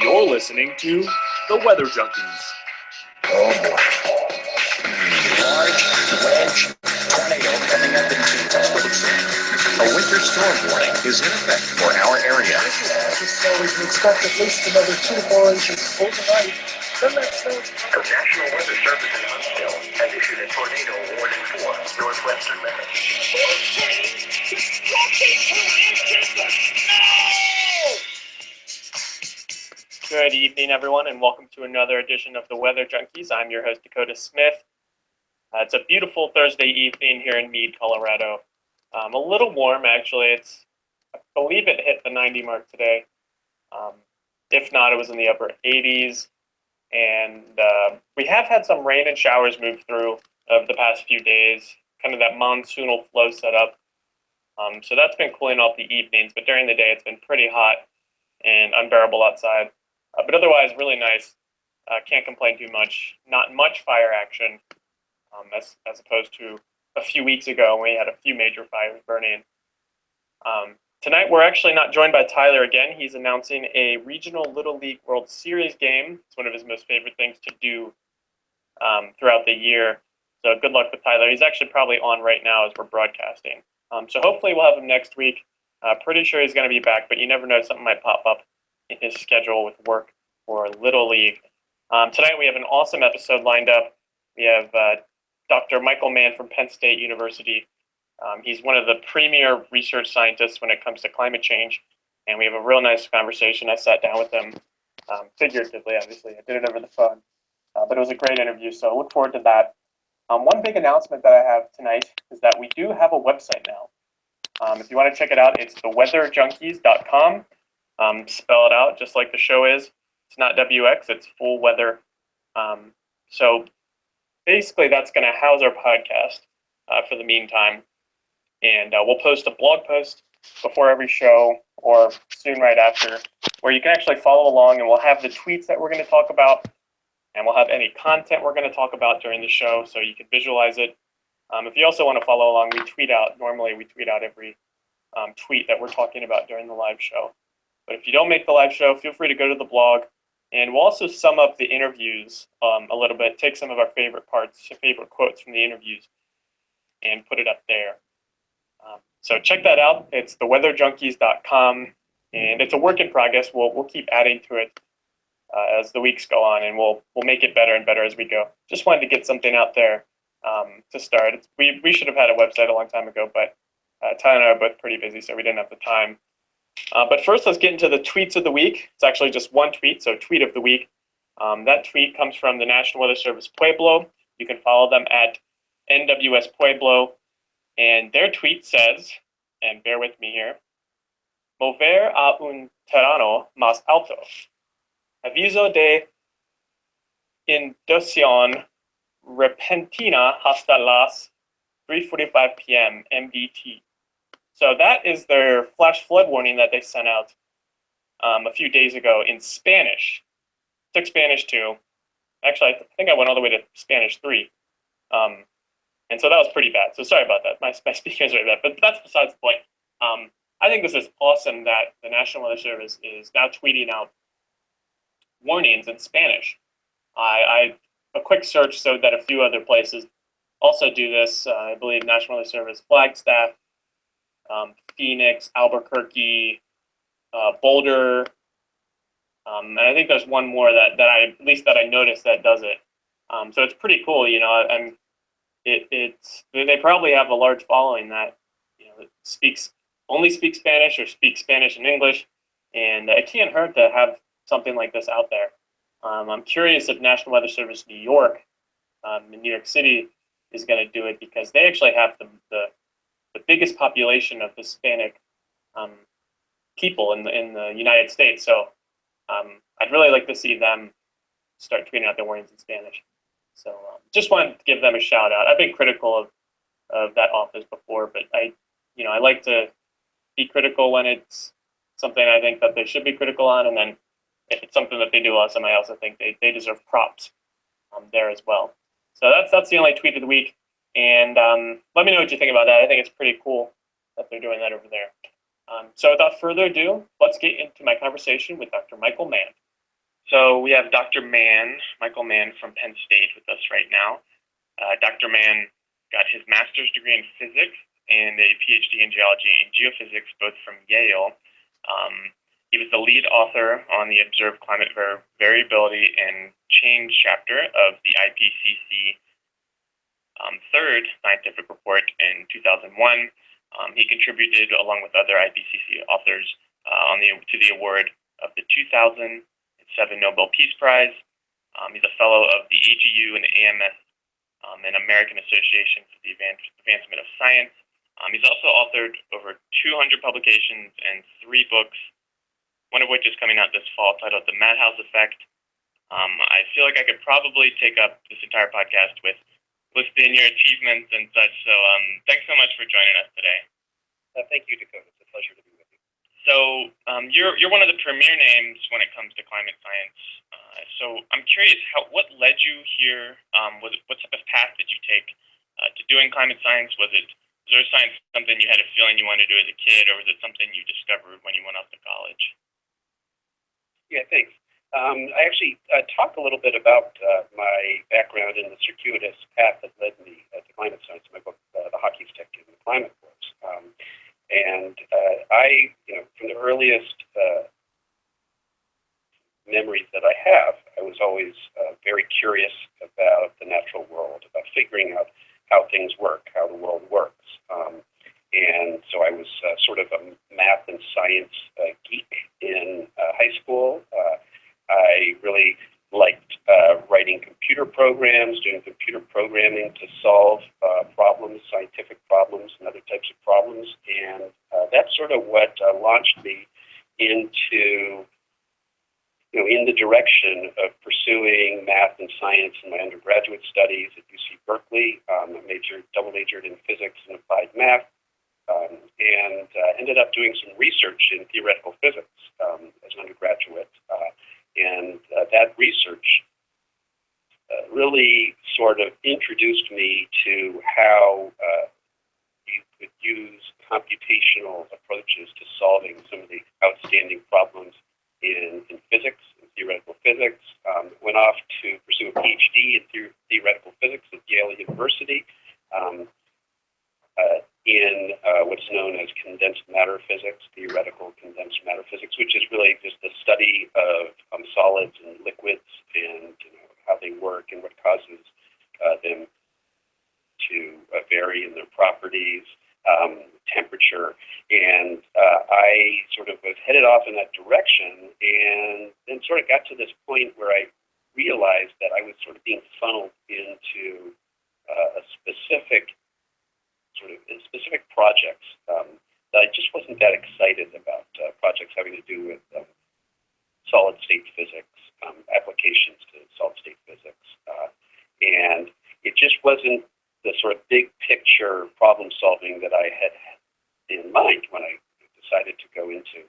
You're listening to The Weather Junkies. Oh boy. Large wedge tornado coming up into Tuscaloosa. A winter storm warning is in effect for our area. So we can expect at least another 2 to 4 inches overnight. Then that snows. The National Weather Service in Huntsville has issued a tornado warning for northwestern Maryland. 42 inches of snow! Good evening, everyone, and welcome to another edition of the Weather Junkies. I'm your host, Dakota Smith. It's a beautiful Thursday evening here in Meade, Colorado. A little warm, actually. I believe it hit the 90 mark today. If not, it was in the upper 80s. And we have had some rain and showers move through over the past few days, kind of that monsoonal flow set up. So that's been cooling off the evenings, but during the day it's been pretty hot and unbearable outside. But otherwise, really nice. Can't complain too much. Not much fire action, as opposed to a few weeks ago when we had a few major fires burning. Tonight, we're actually not joined by Tyler again. He's announcing a regional Little League World Series game. It's one of his most favorite things to do throughout the year. So good luck with Tyler. He's actually probably on right now as we're broadcasting. So hopefully we'll have him next week. Pretty sure he's going to be back, but you never know, something might pop up in his schedule with work or Little League. Tonight we have an awesome episode lined up. We have Dr. Michael Mann from Penn State University. He's one of the premier research scientists when it comes to climate change, and we have a real nice conversation. I sat down with him, figuratively, obviously. I did it over the phone, but it was a great interview, so I look forward to that. One big announcement that I have tonight is that we do have a website now. If you want to check it out, it's theweatherjunkies.com. Spell it out just like the show is. It's not WX, it's full weather. So basically that's going to house our podcast for the meantime. And we'll post a blog post before every show or soon right after where you can actually follow along, and we'll have the tweets that we're going to talk about, and we'll have any content we're going to talk about during the show so you can visualize it. If you also want to follow along, normally we tweet out every tweet that we're talking about during the live show. But if you don't make the live show, feel free to go to the blog, and we'll also sum up the interviews a little bit, take some of our favorite parts, favorite quotes from the interviews, and put it up there. So check that out. It's theweatherjunkies.com, and it's a work in progress. We'll keep adding to it as the weeks go on, and we'll make it better and better as we go. Just wanted to get something out there to start. We should have had a website a long time ago, but Tyler and I are both pretty busy, so we didn't have the time. But first, let's get into the tweets of the week. It's actually just one tweet, so tweet of the week. That tweet comes from the National Weather Service Pueblo. You can follow them at NWS Pueblo. And their tweet says, and bear with me here, mover a un terreno más alto. Aviso de inundación repentina hasta las 3:45 p.m. MDT. So that is their flash flood warning that they sent out a few days ago in Spanish. Took Spanish 2. Actually, I think I went all the way to Spanish 3. And so that was pretty bad. So sorry about that. My speaking is very bad, but that's besides the point. I think this is awesome that the National Weather Service is now tweeting out warnings in Spanish. A quick search showed that a few other places also do this. I believe National Weather Service, Flagstaff, Phoenix, Albuquerque, Boulder, and I think there's one more that I noticed that does it. So it's pretty cool, you know. They probably have a large following that only speaks Spanish or speaks Spanish and English, and it can't hurt to have something like this out there. I'm curious if National Weather Service New York, in New York City, is going to do it, because they actually have the biggest population of Hispanic people in the United States. So I'd really like to see them start tweeting out their warnings in Spanish. So just wanted to give them a shout out. I've been critical of that office before, but I like to be critical when it's something I think that they should be critical on, and then if it's something that they do awesome, I also think they deserve props there as well. So that's the only tweet of the week. And let me know what you think about that. I think it's pretty cool that they're doing that over there. So without further ado, let's get into my conversation with Dr. Michael Mann. So we have Dr. Mann, Michael Mann from Penn State with us right now. Dr. Mann got his master's degree in physics and a PhD in geology and geophysics, both from Yale. He was the lead author on the Observed Climate Variability and Change chapter of the IPCC third scientific report in 2001. He contributed, along with other IPCC authors, to the award of the 2007 Nobel Peace Prize. He's a fellow of the AGU and the AMS, an American Association for the Advancement of Science. He's also authored over 200 publications and 3 books, one of which is coming out this fall, titled The Madhouse Effect. I feel like I could probably take up this entire podcast with listing your achievements and such, so thanks so much for joining us today. Thank you, Dakota. It's a pleasure to be with you. So you're one of the premier names when it comes to climate science. So I'm curious, what led you here? What type of path did you take to doing climate science? Was there science something you had a feeling you wanted to do as a kid, or was it something you discovered when you went off to college? Yeah, thanks. I actually talked a little bit about my background in the circuitous path that led me to climate science. My book, The Hockey Stick in the Climate Course. And I, from the earliest memories that I have, I was always very curious about the natural world, about figuring out how things work, how the world works. And so I was sort of a math and science geek in high school. I really liked writing computer programs, doing computer programming to solve problems, scientific problems, and other types of problems. And that's sort of what launched me into, in the direction of pursuing math and science in my undergraduate studies at UC Berkeley. I double majored in physics and applied math. And ended up doing some research in theoretical physics as an undergraduate. And that research really sort of introduced me to how you could use computational approaches to solving some of the outstanding problems in physics, in theoretical physics. Went off to pursue a PhD in theoretical physics at Yale University. In what's known as condensed matter physics, theoretical condensed matter physics, which is really just the study of solids and liquids and how they work and what causes them to vary in their properties, temperature. And I sort of was headed off in that direction, and then sort of got to this point where I realized that I was sort of being funneled into a specific projects that I just wasn't that excited about, projects having to do with solid state physics, applications to solid state physics. And it just wasn't the sort of big picture problem solving that I had in mind when I decided to go into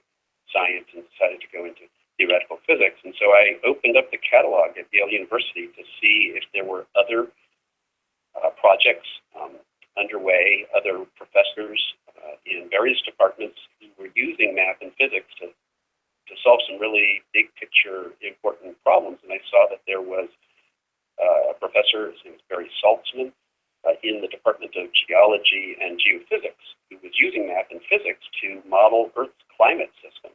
science and decided to go into theoretical physics. And so I opened up the catalog at Yale University to see if there were other projects underway, other professors in various departments who were using math and physics to solve some really big picture important problems. And I saw that there was a professor, his name is Barry Saltzman, in the Department of Geology and Geophysics, who was using math and physics to model Earth's climate system.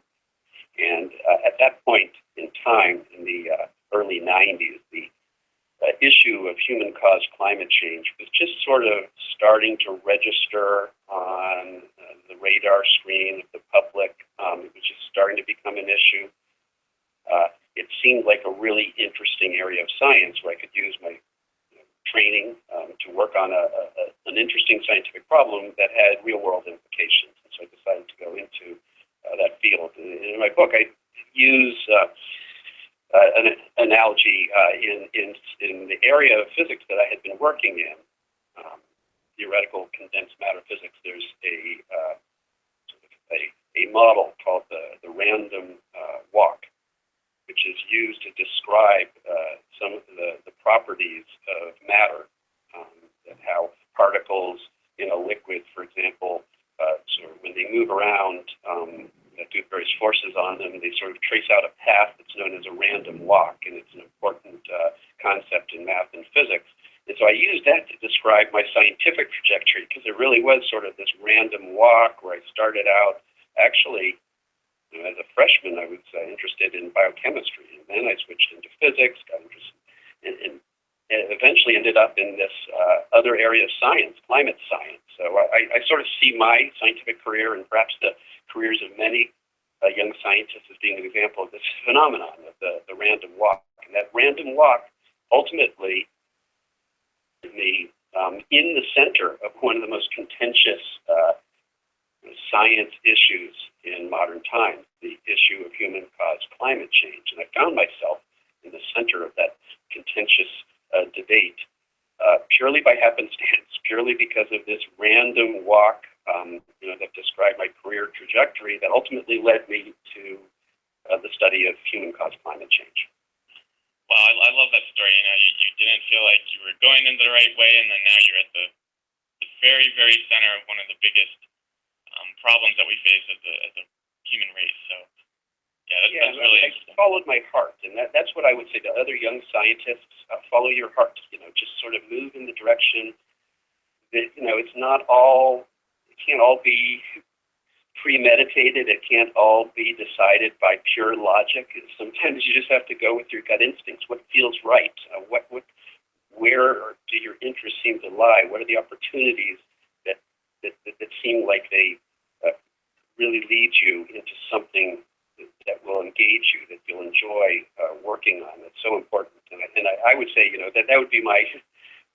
And at that point in time, in the early 90s, the issue of human-caused climate change was just sort of starting to register on the radar screen of the public. It was just starting to become an issue. It seemed like a really interesting area of science where I could use my training to work on an interesting scientific problem that had real-world implications. And so I decided to go into that field. In my book, I use an analogy in the area of physics that I had been working in, theoretical condensed matter physics. There's a model called the random walk, which is used to describe some of the properties of matter, and how particles in a liquid, for example, sort of when they move around due to various forces on them, they sort of trace out a path that's known as a random walk, and it's an important concept in math and physics. And so I used that to describe my scientific trajectory, because it really was sort of this random walk where I started out actually, as a freshman, I was interested in biochemistry, and then I switched into physics, got interested, and eventually ended up in this other area of science, climate science. So I sort of see my scientific career, and perhaps the careers of many young scientists, as being an example of this phenomenon of the random walk. And that random walk ultimately put me in the center of one of the most contentious science issues in modern times, the issue of human-caused climate change. And I found myself in the center of that contentious debate purely by happenstance, purely because of this random walk that described my career trajectory that ultimately led me to the study of human-caused climate change. Well, I love that story. You didn't feel like you were going in the right way, and then now you're at the very, very center of one of the biggest problems that we face as a human race. So, that's really interesting. I followed my heart, and that's what I would say to other young scientists. Follow your heart. Just sort of move in the direction that, it's not all, it can't all be premeditated. It can't all be decided by pure logic. Sometimes you just have to go with your gut instincts. What feels right? Where do your interests seem to lie? What are the opportunities that seem like they really lead you into something that will engage you, that you'll enjoy working on? That's so important. And I would say, that would be my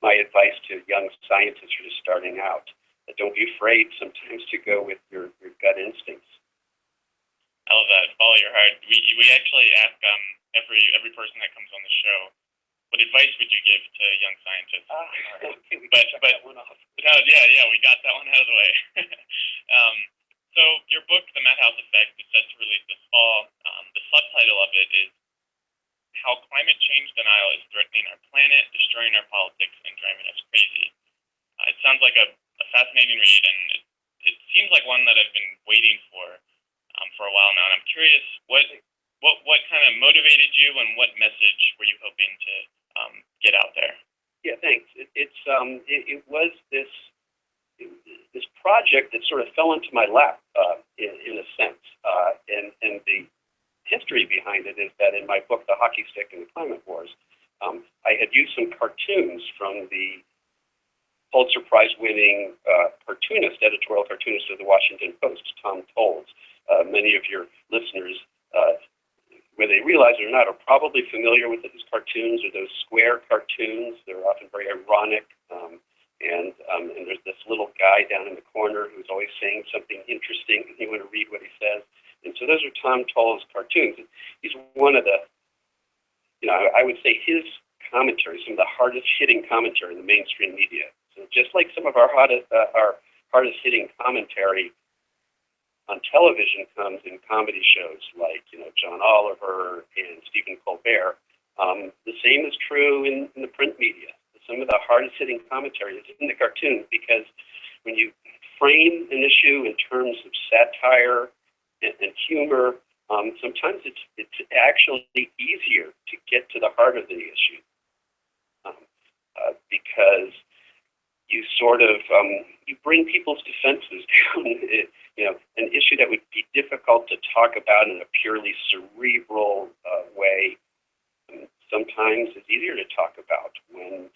advice to young scientists who are just starting out. Don't be afraid sometimes to go with your gut instincts. I love that. Follow your heart. We actually ask every person that comes on the show, what advice would you give to young scientists? Okay, we got that one off. No, yeah, we got that one out of the way. So your book, The Madhouse Effect, is set to release this fall. The subtitle of it is How Climate Change Denial is Threatening Our Planet, Destroying Our Politics, and Driving Us Crazy. It sounds like a fascinating read, and it seems like one that I've been waiting for a while now. And I'm curious, what kind of motivated you, and what message were you hoping to get out there? Yeah, thanks. It was this project that sort of fell into my lap in a sense, and the history behind it is that in my book, The Hockey Stick and the Climate Wars, I had used some cartoons from the Pulitzer Prize-winning editorial cartoonist of the Washington Post, Tom Tolles. Many of your listeners, whether they realize it or not, are probably familiar with his cartoons, or those square cartoons. They're often very ironic, and there's this little guy down in the corner who's always saying something interesting, and you want to read what he says. And so those are Tom Tolles' cartoons. He's one of the, I would say his commentary, some of the hardest-hitting commentary in the mainstream media. So just like some of our hardest-hitting commentary on television comes in comedy shows like, John Oliver and Stephen Colbert, the same is true in the print media. Some of the hardest-hitting commentary is in the cartoons, because when you frame an issue in terms of satire and humor, sometimes it's actually easier to get to the heart of the issue, because you sort of you bring people's defenses down. An issue that would be difficult to talk about in a purely cerebral way, sometimes it's easier to talk about when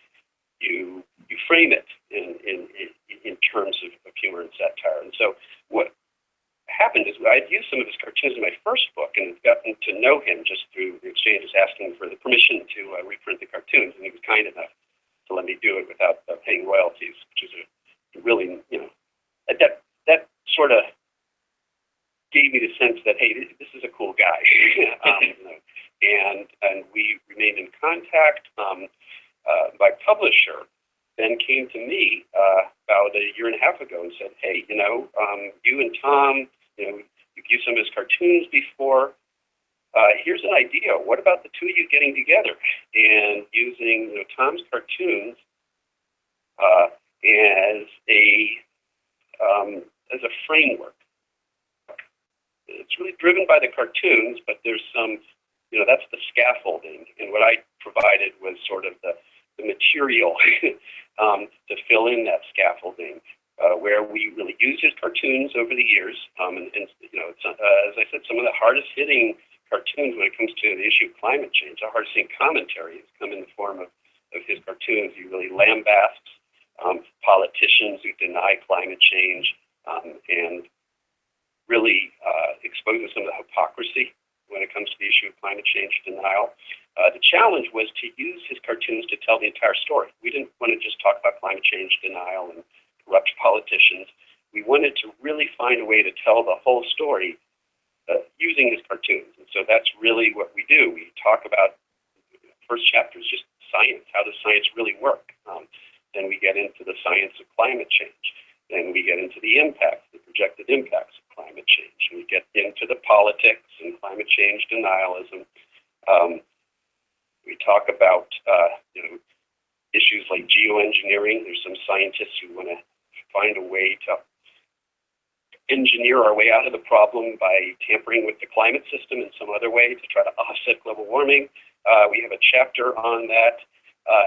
you frame it in terms of humor and satire. And so what happened is I'd used some of his cartoons in my first book, and gotten to know him just through the exchanges, asking for the permission to reprint the cartoons, and he was kind enough to let me do it without paying royalties, which is a really, that sort of gave me the sense that, hey, this is a cool guy. And we remained in contact. My publisher then came to me about a year and a half ago and said, hey, you and Tom, you've used some of his cartoons before. Here's an idea. What about the two of you getting together and using Tom's cartoons as a framework. It's really driven by the cartoons, but there's some, that's the scaffolding. And what I provided was sort of the material to fill in that scaffolding, where we really used his cartoons over the years. It's, as I said, some of the hardest hitting cartoons when it comes to the issue of climate change, the hardest hitting commentaries come in the form of his cartoons. He really lambasts politicians who deny climate change, and really exposes some of the hypocrisy when it comes to the issue of climate change denial. The challenge was to use his cartoons to tell the entire story. We didn't want to just talk about climate change denial and corrupt politicians. We wanted to really find a way to tell the whole story using his cartoons. And so that's really what we do. We talk about, the first chapter is just science. How does science really work? Then we get into the science of climate change. Then we get into the impacts, the projected impacts of climate change. We get into the politics and climate change denialism. We talk about issues like geoengineering. There's some scientists who want to find a way to engineer our way out of the problem by tampering with the climate system in some other way to try to offset global warming. We have a chapter on that.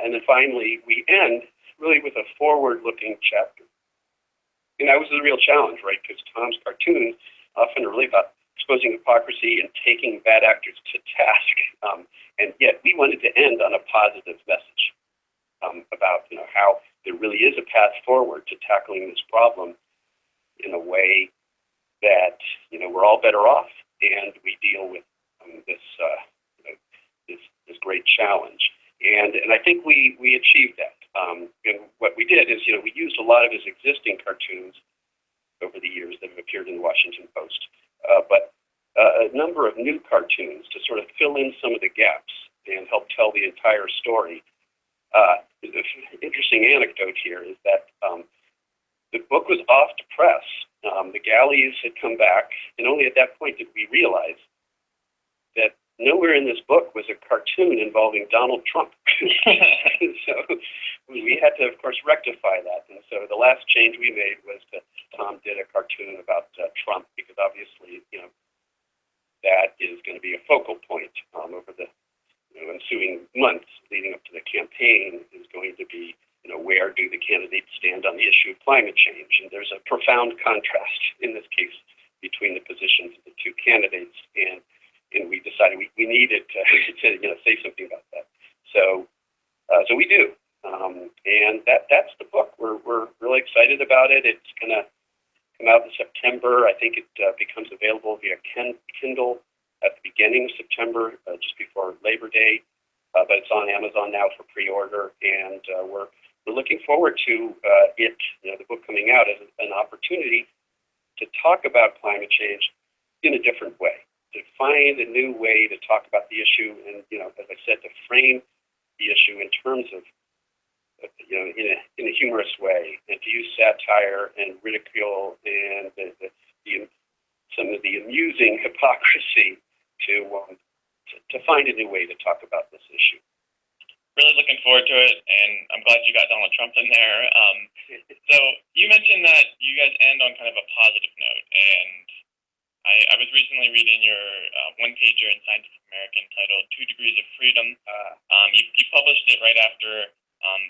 And then finally, we end really with a forward-looking chapter. And that was the real challenge, right? Because Tom's cartoons often are really about exposing hypocrisy and taking bad actors to task. And yet we wanted to end on a positive message about, how there really is a path forward to tackling this problem in a way that, we're all better off, and we deal with this great challenge. And I think we achieved that. And what we did is, we used a lot of his existing cartoons over the years that have appeared in the Washington Post, but a number of new cartoons to sort of fill in some of the gaps and help tell the entire story. The interesting anecdote here is that the book was off to press. The galleys had come back, and only at that point did we realize that nowhere in this book was a cartoon involving Donald Trump. So we had to, of course, rectify that. And so the last change we made was that Tom did a cartoon about Trump, because obviously, that is going to be a focal point over the ensuing months leading up to the campaign, is going to be, where do the candidates stand on the issue of climate change? And there's a profound contrast in this case between the positions of the two candidates, and we decided we needed to say something about that. So we do, and that's the book. We're really excited about it. It's going to come out in September. I think it becomes available via Kindle at the beginning of September, just before Labor Day. But it's on Amazon now for pre-order, and we're looking forward to it, the book coming out, as an opportunity to talk about climate change in a different way, to find a new way to talk about the issue, and as I said, to frame the issue in terms of in a humorous way, and to use satire and ridicule and some of the amusing hypocrisy to find a new way to talk about this issue. Really looking forward to it, and I'm glad you got Donald Trump in there. So you mentioned that you guys end on kind of a positive note, and I was recently reading your one-pager in Scientific American titled 2 Degrees of Freedom. You published it right after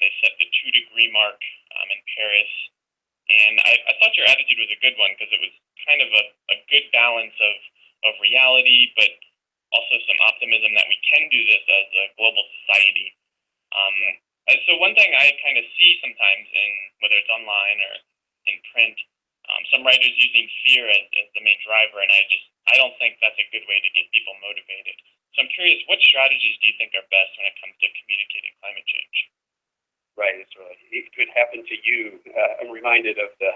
they set the 2-degree mark in Paris. And I thought your attitude was a good one, because it was kind of a good balance of reality, but also some optimism that we can do this as a global society. So one thing I kind of see sometimes, in whether it's online or in print, some writers using fear as the main driver, and I don't think that's a good way to get people motivated. So I'm curious, what strategies do you think are best when it comes to communicating climate change? Right, it could happen to you. I'm reminded of the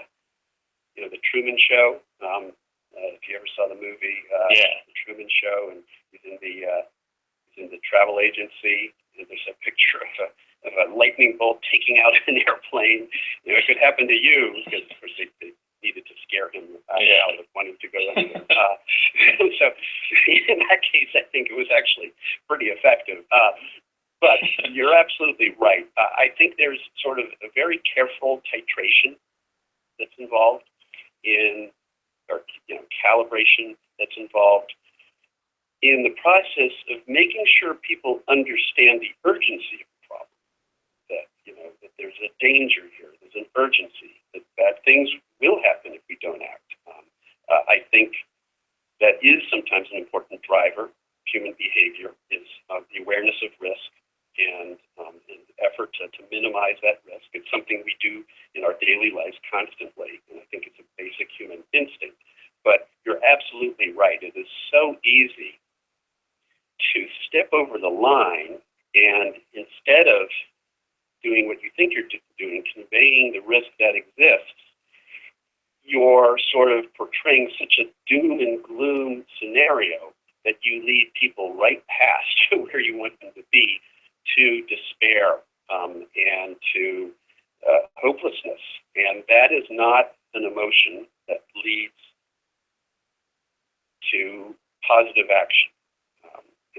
Truman Show. If you ever saw the movie, The Truman Show, and he's in the travel agency. And there's a picture of a lightning bolt taking out an airplane. It could happen to you, because of course they needed to scare him out of wanting to go anywhere. So in that case, I think it was actually pretty effective. But you're absolutely right. I think there's sort of a very careful titration that's involved in, or calibration that's involved in the process of making sure people understand the urgency of the problem. That there's a danger here, there's an urgency, that bad things will happen if we don't act. I think that is sometimes an important driver. Human behavior is the awareness of risk and an effort to minimize that risk. It's something we do in our daily lives constantly, and I think it's a basic human instinct. But you're absolutely right. It is so easy to step over the line, and instead of doing what you think you're doing, conveying the risk that exists, you're sort of portraying such a doom and gloom scenario that you lead people right past where you want them to be, to despair and to hopelessness. And that is not an emotion that leads to positive action.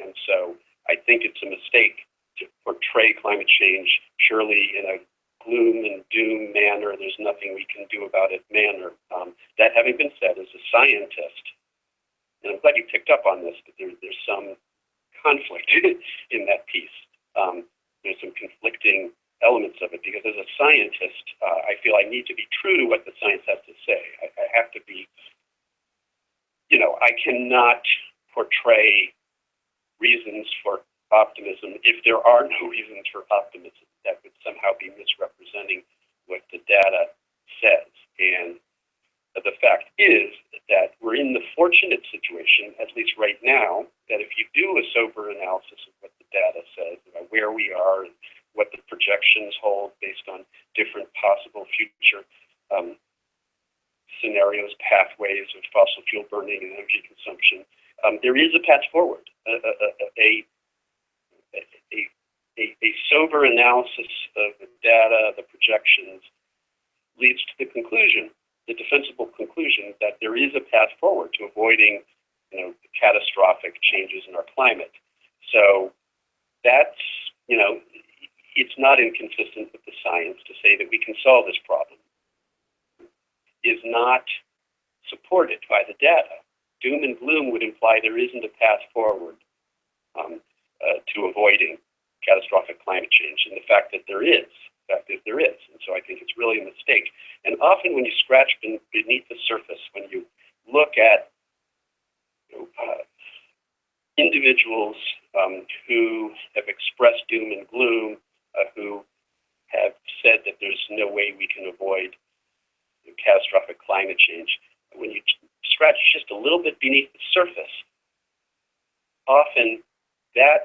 And so I think it's a mistake to portray climate change purely in a gloom and doom manner, there's nothing we can do about it manner. That having been said, as a scientist, and I'm glad you picked up on this, but there's some conflict in that piece. There's some conflicting elements of it, because as a scientist, I feel I need to be true to what the science has to say. I have to be, I cannot portray reasons for optimism if there are no reasons for optimism. That would somehow be misrepresenting what the data says. And the fact is that we're in the fortunate situation, at least right now, that if you do a sober analysis of what the data says about where we are and what the projections hold based on different possible future scenarios, pathways of fossil fuel burning and energy consumption, there is a path forward. A sober analysis of the data, the projections, leads to the conclusion, the defensible conclusion, that there is a path forward to avoiding, catastrophic changes in our climate. So that's, it's not inconsistent with the science to say that we can solve this problem. Is not supported by the data. Doom and gloom would imply there isn't a path forward to avoiding catastrophic climate change, and the fact that there is. And so I think it's really a mistake. And often when you scratch beneath the surface, when you look at individuals who have expressed doom and gloom, who have said that there's no way we can avoid catastrophic climate change, when you scratch just a little bit beneath the surface, often that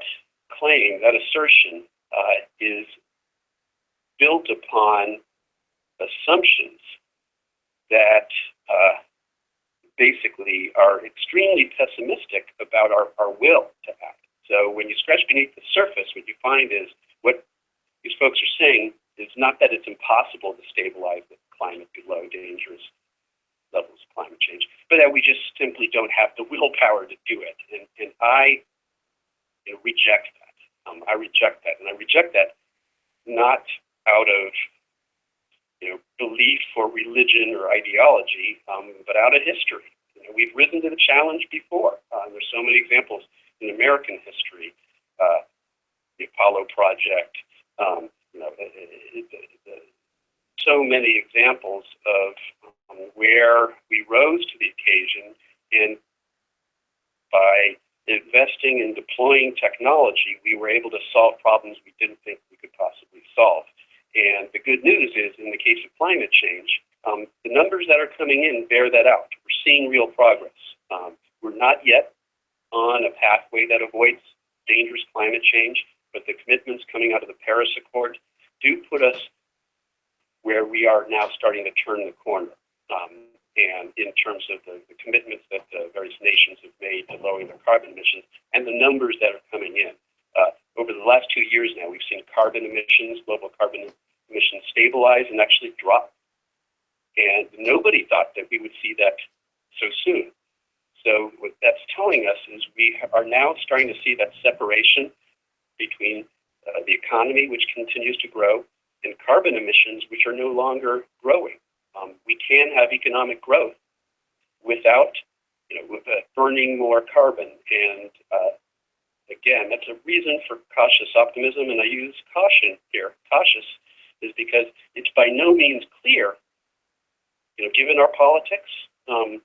claim, that assertion, is built upon assumptions that basically are extremely pessimistic about our will to act. So when you scratch beneath the surface, what you find is what these folks are saying is not that it's impossible to stabilize the climate below dangerous levels of climate change, but that we just simply don't have the willpower to do it. And I reject that. I reject that. And I reject that not out of belief or religion or ideology, but out of history. We've risen to the challenge before. There's so many examples in American history. The Apollo project, so many examples of where we rose to the occasion, and by investing and deploying technology, we were able to solve problems we didn't think we could possibly solve. And the good news is, in the case of climate change, the numbers that are coming in bear that out. We're seeing real progress. We're not yet on a pathway that avoids dangerous climate change, but the commitments coming out of the Paris Accord do put us where we are now starting to turn the corner. And in terms of the commitments that the various nations have made to lowering their carbon emissions and the numbers that are coming in. Over the last 2 years now, we've seen carbon emissions, global carbon emissions stabilize and actually drop. And nobody thought that we would see that so soon. So what that's telling us is we are now starting to see that separation between the economy, which continues to grow, and carbon emissions, which are no longer growing. We can have economic growth without, burning more carbon. And again, that's a reason for cautious optimism, and I use caution here. Cautious is because it's by no means clear, given our politics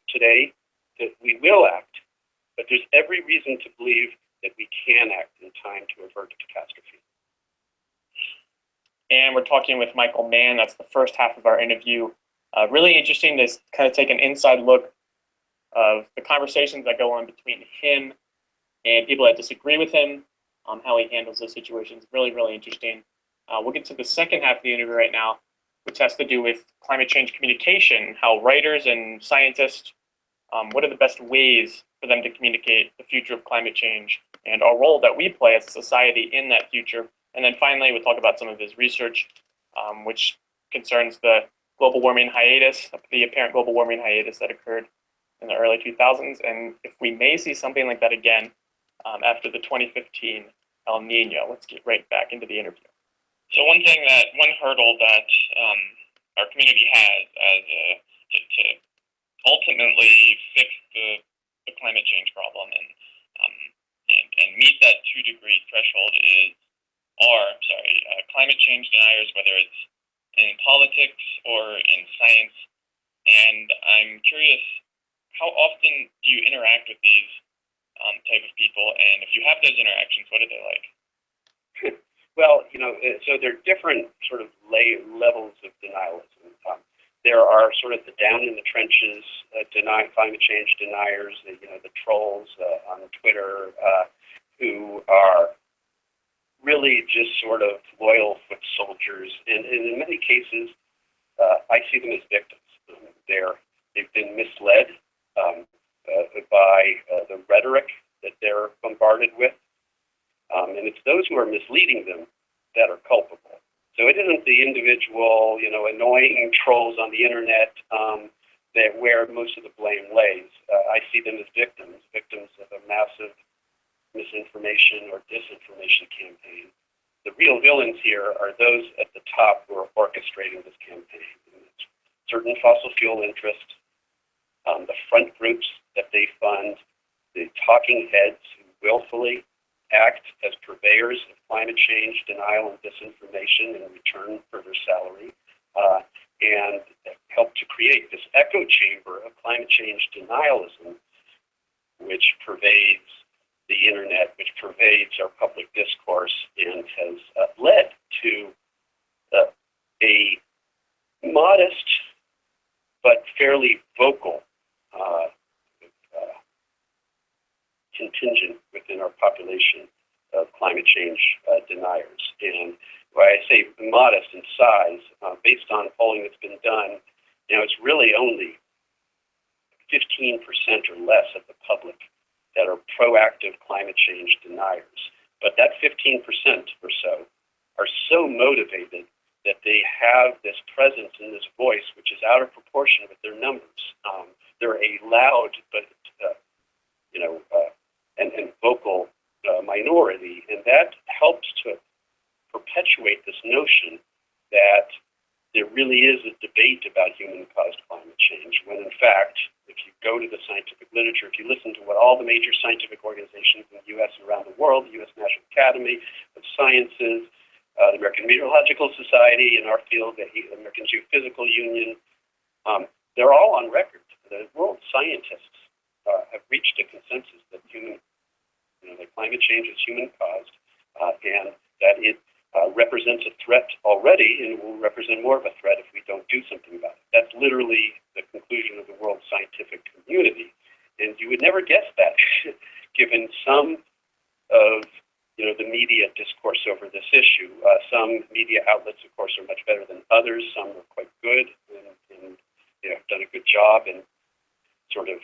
today, that we will act. But there's every reason to believe that we can act in time to avert catastrophe. And we're talking with Michael Mann. That's the first half of our interview. Really interesting to kind of take an inside look of the conversations that go on between him and people that disagree with him, how he handles those situations. Really, really interesting. We'll get to the second half of the interview right now, which has to do with climate change communication, how writers and scientists, what are the best ways for them to communicate the future of climate change and our role that we play as a society in that future. And then finally, we'll talk about some of his research, which concerns the global warming hiatus, the apparent global warming hiatus that occurred in the early 2000s, and if we may see something like that again after the 2015 El Nino. Let's get right back into the interview. So one hurdle that our community has to ultimately fix the climate change problem and meet that 2-degree threshold are climate change deniers, whether it's in politics or in science. And I'm curious, how often do you interact with these type of people? And if you have those interactions, what are they like? Well, so there are different sort of levels of denialism. There are sort of the down in the trenches climate change deniers, the trolls on Twitter who are really just sort of loyal foot soldiers, and in many cases, I see them as victims. They've been misled by the rhetoric that they're bombarded with, and it's those who are misleading them that are culpable. So it isn't the individual, annoying trolls on the internet that where most of the blame lays. I see them as victims of a massive misinformation or disinformation campaign. The real villains here are those at the top who are orchestrating this campaign. Certain fossil fuel interests, the front groups that they fund, the talking heads who willfully act as purveyors of climate change denial and disinformation in return for their salary, and help to create this echo chamber of climate change denialism, which pervades the internet, which pervades our public discourse, and has led to a modest but fairly vocal contingent within our population of climate change deniers. And when I say modest in size, based on polling that's been done, it's really only 15% or less of the public that are proactive climate change deniers. But that 15% or so are so motivated that they have this presence and this voice which is out of proportion with their numbers. They're a loud but and vocal minority, and that helps to perpetuate this notion that there really is a debate about human-caused climate change, when in fact, if you go to the scientific literature, if you listen to what all the major scientific organizations in the U.S. and around the world, the U.S. National Academy of Sciences, the American Meteorological Society, in our field, the American Geophysical Union, they're all on record. The world scientists have reached a consensus that that climate change is human-caused, and that it represents a threat already, and will represent more of a threat if we don't do something about it. That's literally the conclusion of the world scientific community, and you would never guess that, given some of the media discourse over this issue. Some media outlets, of course, are much better than others. Some are quite good and have done a good job in sort of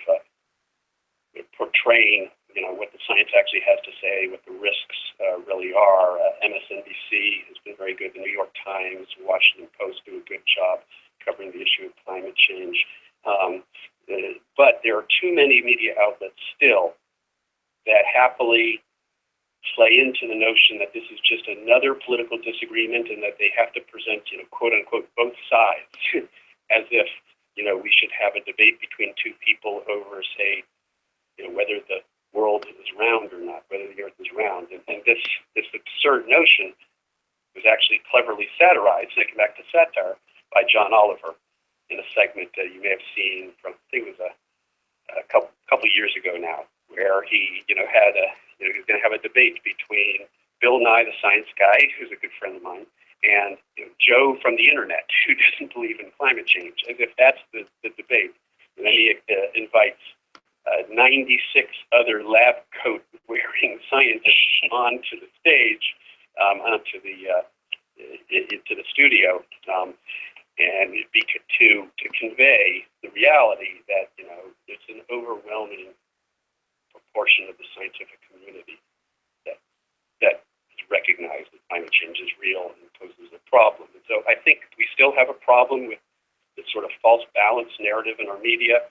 portraying what the science actually has to say, what the risks really are. MSNBC has been very good. The New York Times, Washington Post do a good job covering the issue of climate change. But there are too many media outlets still that happily play into the notion that this is just another political disagreement and that they have to present, quote unquote, both sides as if, we should have a debate between two people over, say, whether the world is round or not, whether the earth is round. And this absurd notion was actually cleverly satirized, and I come back to satire, by John Oliver in a segment that you may have seen from, I think it was a couple years ago now, where he, had he was going to have a debate between Bill Nye, the science guy, who's a good friend of mine, and Joe from the internet, who doesn't believe in climate change, as if that's the debate. And then he invites 96 other lab coat wearing scientists onto the stage, onto into the studio, and to convey the reality that it's an overwhelming proportion of the scientific community that recognize that climate change is real and poses a problem. And so I think we still have a problem with this sort of false balance narrative in our media.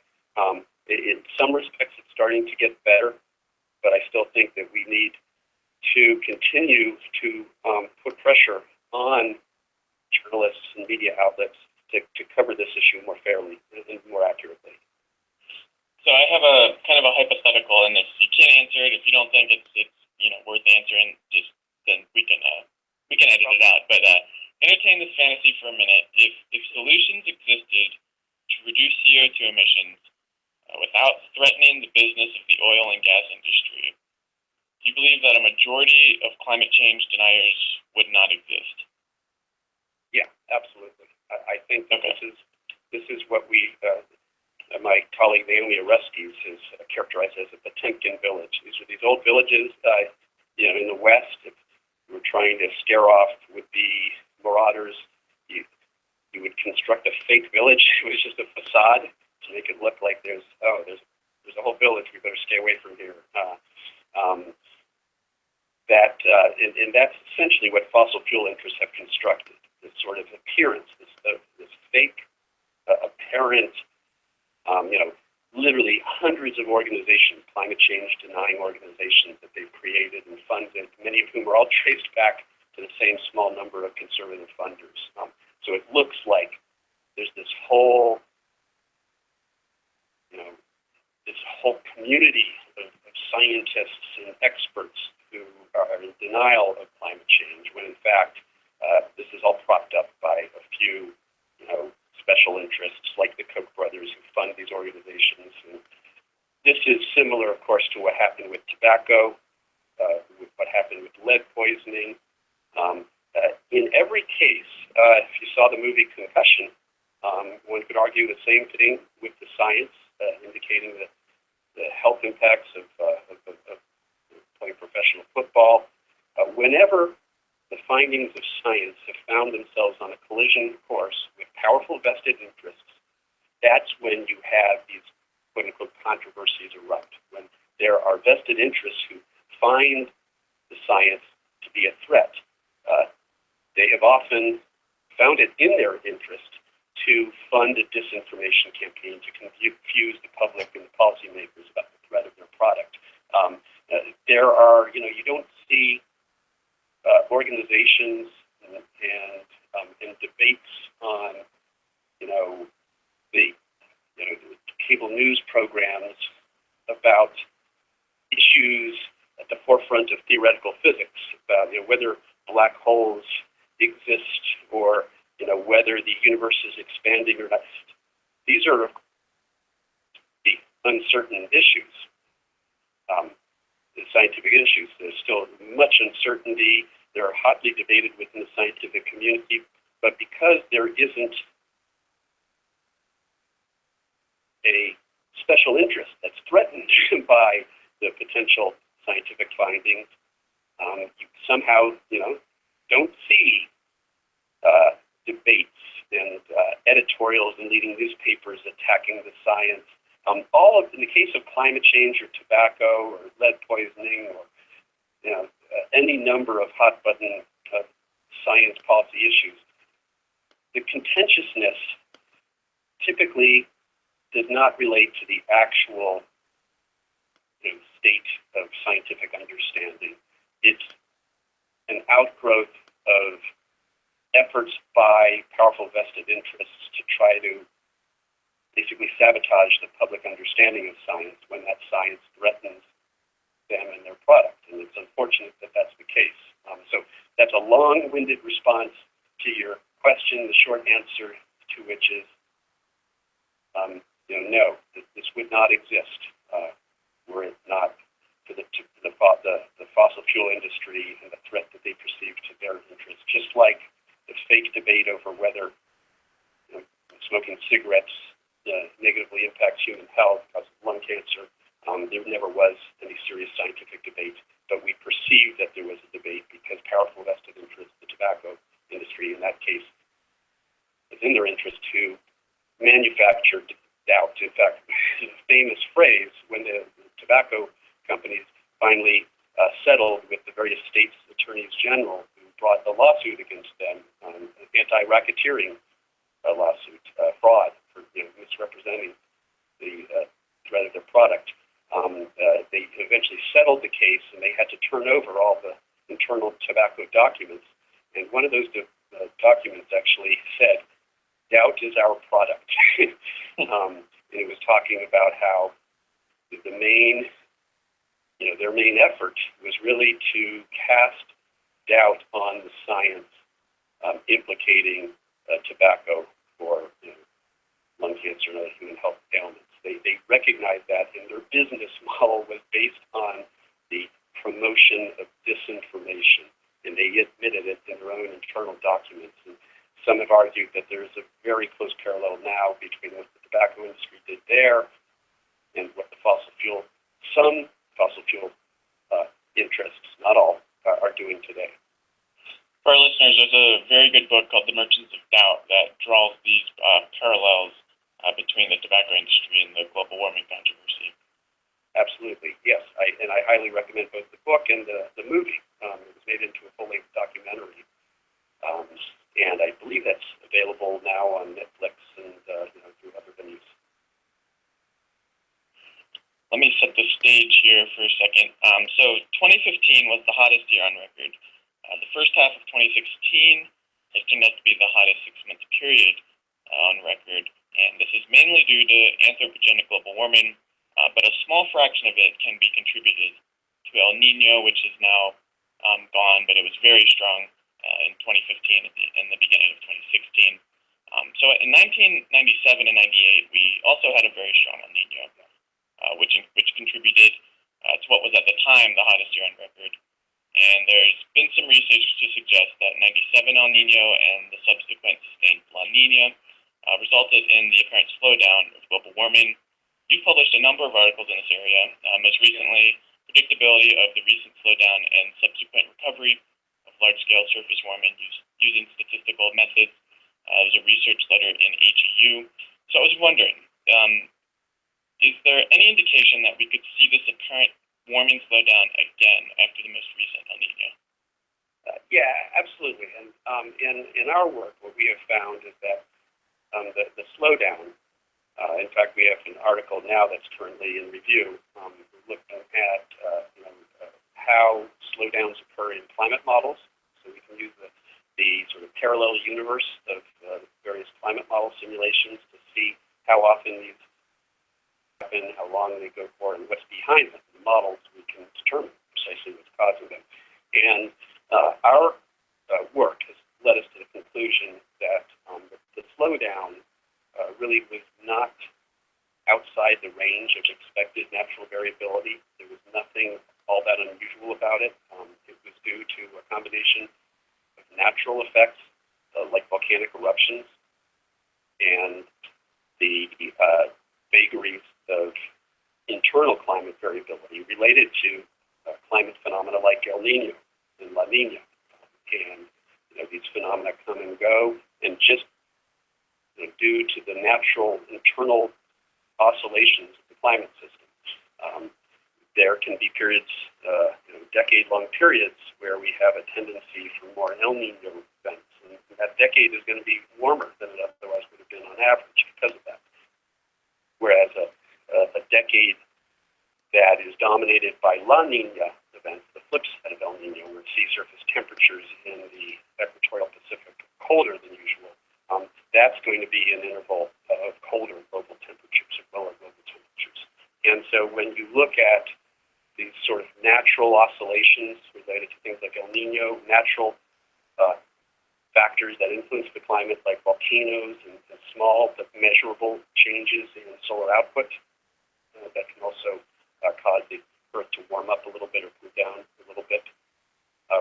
In some respects, it's starting to get better, but I still think that we need to continue to put pressure on journalists and media outlets to cover this issue more fairly and more accurately. So I have a kind of a hypothetical, and if you can't answer it, if you don't think it's worth answering, then we can edit it out. But entertain this fantasy for a minute. If solutions existed to reduce CO2 emissions without threatening the business of the oil and gas industry, do you believe that a majority of climate change deniers would not exist? Yeah, absolutely. I think that this is what we, my colleague Naomi Oreskes has characterized as a Potemkin village. These old villages, in the West. If you were trying to scare off would-be marauders, you would construct a fake village. It was just a facade to make it look like there's a whole village. We better stay away from here. And that's essentially what fossil fuel interests have constructed. This sort of appearance, this fake, apparent, literally hundreds of organizations, climate change denying organizations that they've created and funded, many of whom are all traced back to the same small number of conservative funders. So it looks like there's this whole community of scientists and experts who are in denial of climate change, when in fact this is all propped up by a few, special interests like the Koch brothers who fund these organizations. And this is similar, of course, to what happened with tobacco, with what happened with lead poisoning. In every case, if you saw the movie Concussion, one could argue the same thing with the science, indicating that the health impacts of playing professional football. Whenever the findings of science have found themselves on a collision course with powerful vested interests, that's when you have these quote-unquote controversies erupt, when there are vested interests who find the science to be a threat. They have often found it in their interest to fund a disinformation campaign to confuse the public and the policymakers about the threat of their product. There are, you don't see organizations and debates on, the cable news programs about issues at the forefront of theoretical physics, about whether black holes exist or whether the universe is expanding or not. These are the uncertain issues, the scientific issues. There's still much uncertainty. They're hotly debated within the scientific community, but because there isn't a special interest that's threatened by the potential scientific findings, you somehow, don't see debates and editorials in leading newspapers attacking the science. All of, in the case of climate change or tobacco or lead poisoning or any number of hot button science policy issues, the contentiousness typically does not relate to the actual state of scientific understanding. it's an outgrowth of efforts by powerful vested interests to try to basically sabotage the public understanding of science when that science threatens them and their product. And it's unfortunate that that's the case. So that's a long-winded response to your question. The short answer to which is, no, this would not exist were it not for the fossil fuel industry and the threat that they perceive to their interests. Just like the fake debate over whether smoking cigarettes negatively impacts human health, causes lung cancer. There never was any serious scientific debate, but we perceived that there was a debate because powerful vested interests, the tobacco industry in that case, it's in their interest to manufacture doubt. In fact, a famous phrase when the tobacco companies finally settled with the various states' attorneys general who brought the lawsuit against them, an anti-racketeering lawsuit, fraud for misrepresenting the threat of their product. They eventually settled the case, and they had to turn over all the internal tobacco documents. And one of those documents actually said, "Doubt is our product." And it was talking about how the main, their main effort was really to cast doubt on the science implicating tobacco for lung cancer and other human health ailments. They recognized that, and their business model was based on the promotion of disinformation, and they admitted it in their own internal documents. And some have argued that there is a very close parallel now between what the tobacco industry did there and what the some fossil fuel interests, not all, are doing today. For our listeners, there's a very good book called The Merchants of Doubt that draws these parallels between the tobacco industry and the global warming controversy. Absolutely, yes. I highly recommend both the book and the movie. It was made into a full-length documentary. And I believe that's available now on Netflix and through other venues. Let me set the stage here for a second. So 2015 was the hottest year on record. The first half of 2016 has turned out to be the hottest 6-month period on record. And this is mainly due to anthropogenic global warming, but a small fraction of it can be contributed to El Nino, which is now gone, but it was very strong in 2015 and the beginning of 2016. So in 1997 and 98, we also had a very strong El Nino, which contributed to what was at the time the hottest year on record. And there's been some research to suggest that 97 El Nino and the subsequent sustained La Nina resulted in the apparent slowdown of global warming. You've published a number of articles in this area, most recently, predictability of the recent slowdown and subsequent recovery of large-scale surface warming using statistical methods. There's a research letter in AGU. So I was wondering, is there any indication that we could see this apparent warming slowdown again after the most recent El Nino? Yeah, absolutely. And in our work, what we have found is that the slowdown, in fact, we have an article now that's currently in review looking at how slowdowns occur in climate models. So we can use the sort of parallel universe of various climate model simulations to see how often these happen, how long they go for, and what's behind them. The models, we can determine precisely what's causing them. And our work has led us to the conclusion that the slowdown really was not outside the range of expected natural variability. There was nothing all that unusual about it. It was due to a combination of natural effects, like volcanic eruptions, and the vagaries of internal climate variability related to climate phenomena like El Nino and La Nina. And these phenomena come and go, and just due to the natural internal oscillations of the climate system, there can be periods, decade-long periods, where we have a tendency for more El Nino events. And that decade is going to be warmer than it otherwise would have been on average because of that. Whereas a decade that is dominated by La Nina events, the flip side of El Nino that's going to be an interval of colder global temperatures or lower global temperatures. And so when you look at these sort of natural oscillations related to things like El Nino, natural factors that influence the climate like volcanoes and small but measurable changes in solar output that can also cause the Earth to warm up a little bit or cool down a little bit.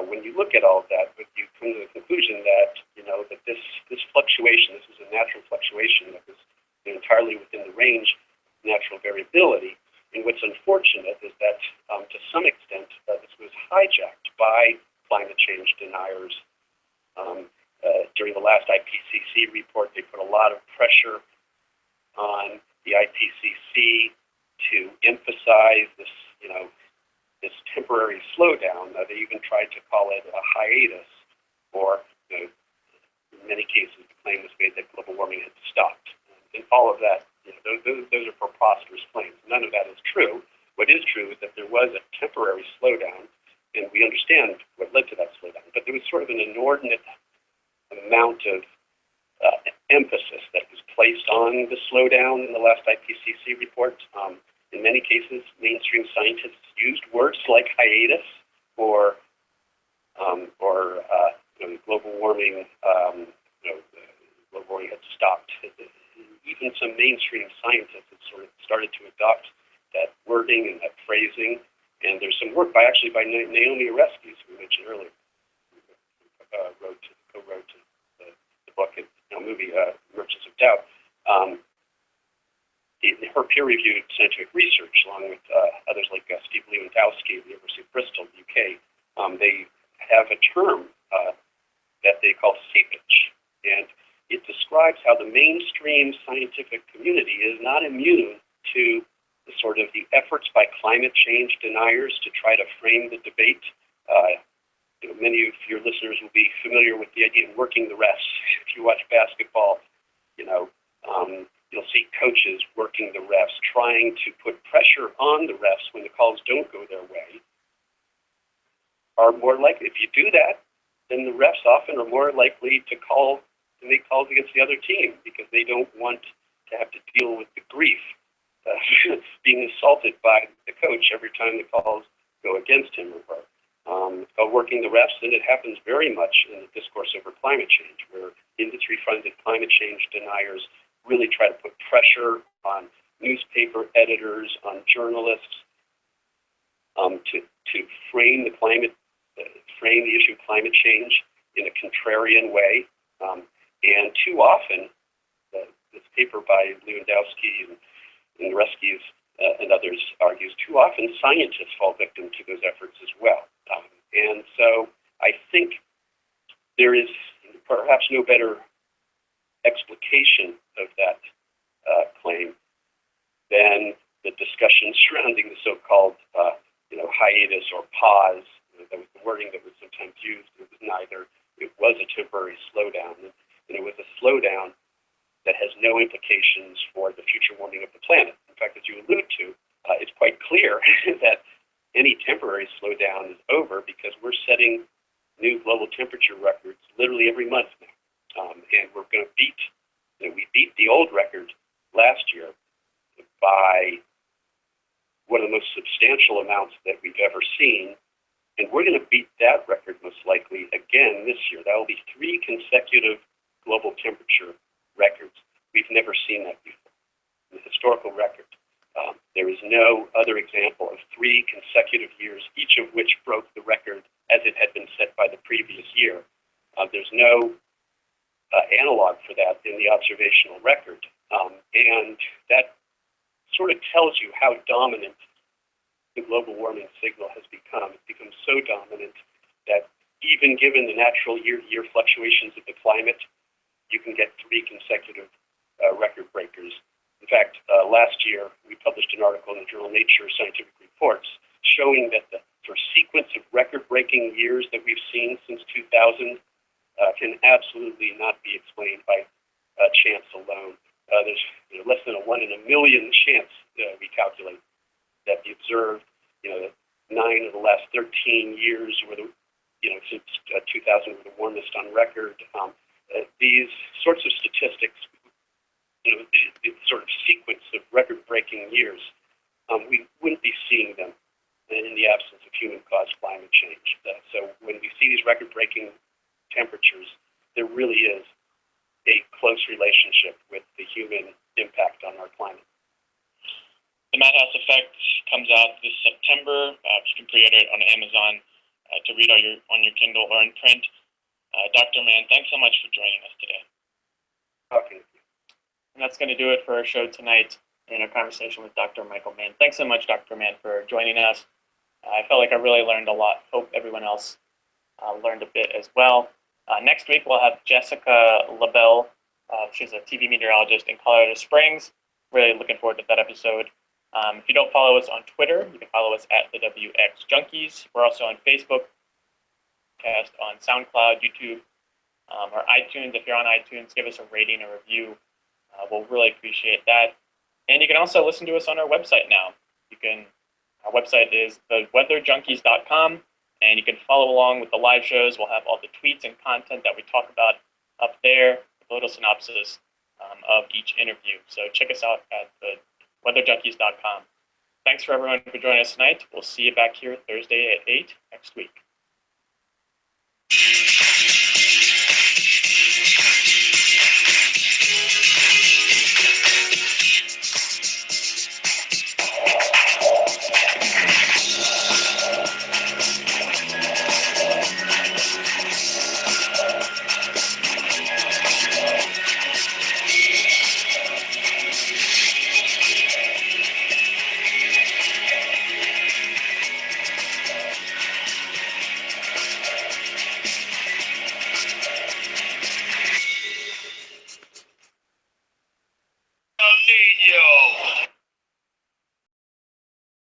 When you look at all of that, you come to the conclusion that, that this fluctuation, this is a natural fluctuation that was entirely within the range of natural variability. And what's unfortunate is that, to some extent, this was hijacked by climate change deniers. During the last IPCC report, they put a lot of pressure on the IPCC to emphasize this, this temporary slowdown. They even tried to call it a hiatus, or in many cases, the claim was made that global warming had stopped. And all of that, those are preposterous claims. None of that is true. What is true is that there was a temporary slowdown, and we understand what led to that slowdown. But there was sort of an inordinate amount of emphasis that was placed on the slowdown in the last IPCC report. In many cases, mainstream scientists used words like hiatus or global warming. Global warming had stopped. Even some mainstream scientists have sort of started to adopt that wording and that phrasing. And there's some work by Naomi Oreskes, who we mentioned earlier, co-wrote the book and movie Merchants of Doubt. Her peer-reviewed scientific research, along with others like Steve Lewandowski at the University of Bristol, UK, they have a term that they call seepage, and it describes how the mainstream scientific community is not immune to the efforts by climate change deniers to try to frame the debate. Many of your listeners will be familiar with the idea of working the refs. If you watch basketball, you'll see coaches working the refs, trying to put pressure on the refs when the calls don't go their way. Are more likely, if you do that, then the refs often are more likely to make calls against the other team because they don't want to have to deal with the grief being assaulted by the coach every time the calls go against him or her. Working the refs, and it happens very much in the discourse over climate change, where industry-funded climate change deniers really try to put pressure on newspaper editors, on journalists, to frame the issue of climate change in a contrarian way. And too often, this paper by Lewandowski and Oreskes and others argues, too often scientists fall victim to those efforts as well. And so I think there is perhaps no better explication of that claim than the discussion surrounding the so-called hiatus or pause. That was the wording that was sometimes used. It was neither. It was a temporary slowdown, and it was a slowdown that has no implications for the future warming of the planet. In fact, as you allude to, it's quite clear that any temporary slowdown is over because we're setting new global temperature records literally every month now. And we're going to we beat the old record last year by one of the most substantial amounts that we've ever seen. And we're going to beat that record most likely again this year. That will be 3 consecutive global temperature records. We've never seen that before. The historical record. There is no other example of 3 consecutive years, each of which broke the record as it had been set by the previous year. There's no analog for that in the observational record. And that sort of tells you how dominant the global warming signal has become. It's become so dominant that even given the natural year-to-year fluctuations of the climate, you can get 3 consecutive record breakers. In fact, last year, we published an article in the journal Nature Scientific Reports showing that the sequence of record-breaking years that we've seen since 2000 can absolutely not be explained by chance alone. There's less than a 1 in a million chance, we calculate, that the observed, 9 of the last 13 years were since 2000 were the warmest on record. These sorts of statistics statistics, the sort of sequence of record-breaking years, we wouldn't be seeing them in the absence of human-caused climate change. So when we see these record-breaking temperatures, there really is a close relationship with the human impact on our climate. The Madhouse Effect comes out this September. You can pre-order it on Amazon to read on your Kindle or in print. Dr. Mann, thanks so much for joining us today. Okay. And that's going to do it for our show tonight in our conversation with Dr. Michael Mann. Thanks so much, Dr. Mann, for joining us. I felt like I really learned a lot. Hope everyone else learned a bit as well. Next week, we'll have Jessica LaBelle. She's a TV meteorologist in Colorado Springs. Really looking forward to that episode. If you don't follow us on Twitter, you can follow us at the WX Junkies. We're also on Facebook, on SoundCloud, YouTube, or iTunes. If you're on iTunes, give us a rating or review. We'll really appreciate that. And you can also listen to us on our website now. Our website is theweatherjunkies.com, and you can follow along with the live shows. We'll have all the tweets and content that we talk about up there, a little synopsis of each interview. So check us out at theweatherjunkies.com. Thanks for everyone for joining us tonight. We'll see you back here Thursday at 8 next week. I need you.